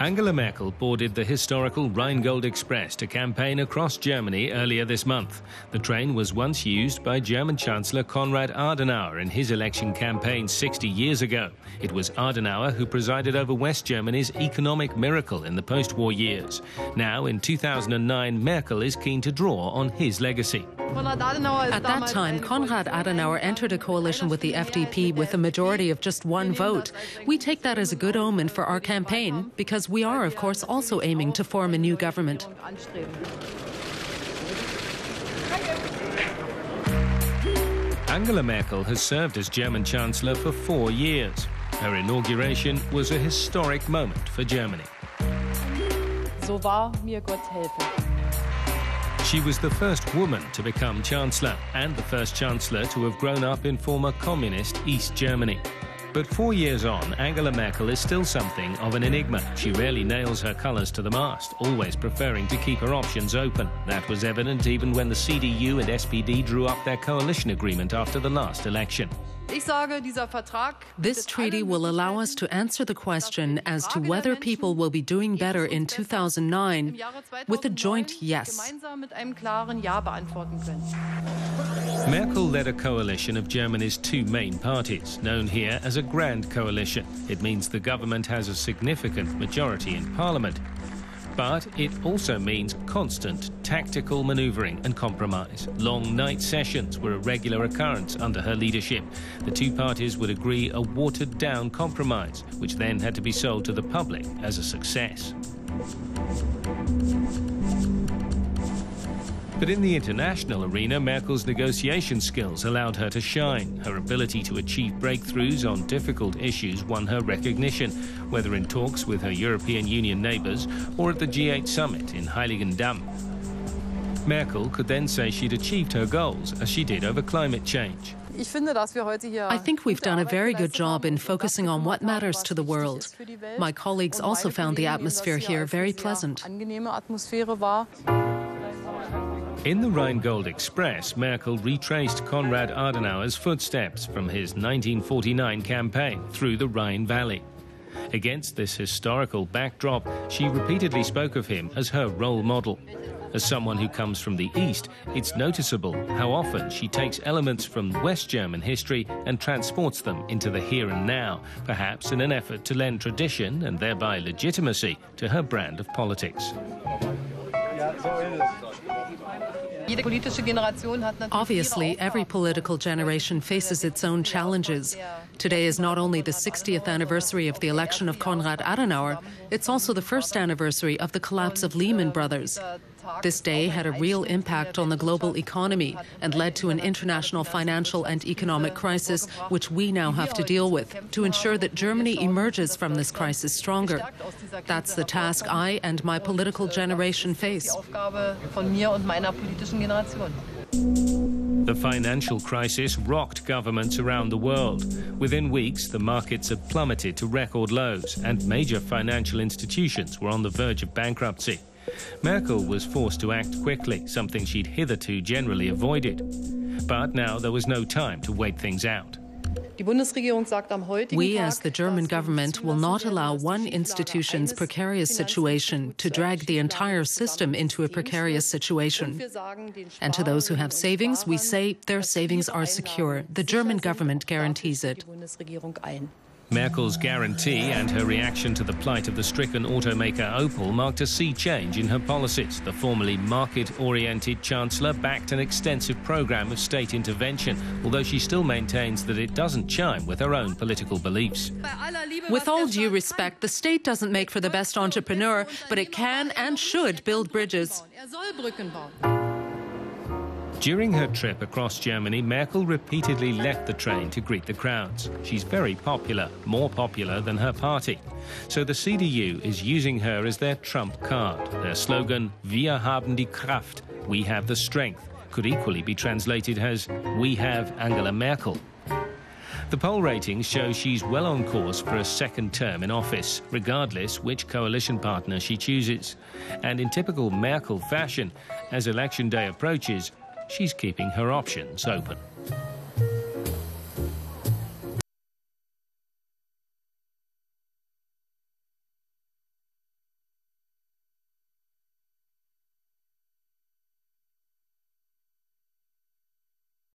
Angela Merkel boarded the historical Rheingold Express to campaign across Germany earlier this month. The train was once used by German Chancellor Konrad Adenauer in his election campaign 60 years ago. It was Adenauer who presided over West Germany's economic miracle in the post-war years. Now, in 2009, Merkel is keen to draw on his legacy. At that time, Konrad Adenauer entered a coalition with the FDP with a majority of just one vote. We take that as a good omen for our campaign, because we are, of course, also aiming to form a new government. Angela Merkel has served as German Chancellor for 4 years. Her inauguration was a historic moment for Germany. So wahr mir Gott helfe. She was the first woman to become Chancellor and the first Chancellor to have grown up in former communist East Germany. But 4 years on, Angela Merkel is still something of an enigma. She rarely nails her colours to the mast, always preferring to keep her options open. That was evident even when the CDU and SPD drew up their coalition agreement after the last election. This treaty will allow us to answer the question as to whether people will be doing better in 2009 with a joint yes. Merkel led a coalition of Germany's two main parties, known here as a grand coalition. It means the government has a significant majority in parliament. But it also means constant tactical manoeuvring and compromise. Long night sessions were a regular occurrence under her leadership. The two parties would agree a watered-down compromise, which then had to be sold to the public as a success. But in the international arena, Merkel's negotiation skills allowed her to shine. Her ability to achieve breakthroughs on difficult issues won her recognition, whether in talks with her European Union neighbours or at the G8 summit in Heiligendamm. Merkel could then say she'd achieved her goals, as she did over climate change. I think we've done a very good job in focusing on what matters to the world. My colleagues also found the atmosphere here very pleasant. In the Rheingold Express, Merkel retraced Konrad Adenauer's footsteps from his 1949 campaign through the Rhine Valley. Against this historical backdrop, she repeatedly spoke of him as her role model. As someone who comes from the East, it's noticeable how often she takes elements from West German history and transports them into the here and now, perhaps in an effort to lend tradition and thereby legitimacy to her brand of politics. Obviously, every political generation faces its own challenges. Today is not only the 60th anniversary of the election of Konrad Adenauer, it's also the first anniversary of the collapse of Lehman Brothers. This day had a real impact on the global economy and led to an international financial and economic crisis, which we now have to deal with, to ensure that Germany emerges from this crisis stronger. That's the task I and my political generation face. The financial crisis rocked governments around the world. Within weeks, the markets had plummeted to record lows, and major financial institutions were on the verge of bankruptcy. Merkel was forced to act quickly, something she'd hitherto generally avoided. But now there was no time to wait things out. We, as the German government, will not allow one institution's precarious situation to drag the entire system into a precarious situation. And to those who have savings, we say their savings are secure. The German government guarantees it. Merkel's guarantee and her reaction to the plight of the stricken automaker Opel marked a sea change in her policies. The formerly market-oriented Chancellor backed an extensive programme of state intervention, although she still maintains that it doesn't chime with her own political beliefs. With all due respect, the state doesn't make for the best entrepreneur, but it can and should build bridges. During her trip across Germany, Merkel repeatedly left the train to greet the crowds. She's very popular, more popular than her party. So the CDU is using her as their trump card. Their slogan, "Wir haben die Kraft," we have the strength, could equally be translated as, we have Angela Merkel. The poll ratings show she's well on course for a second term in office, regardless which coalition partner she chooses. And in typical Merkel fashion, as election day approaches, she's keeping her options open.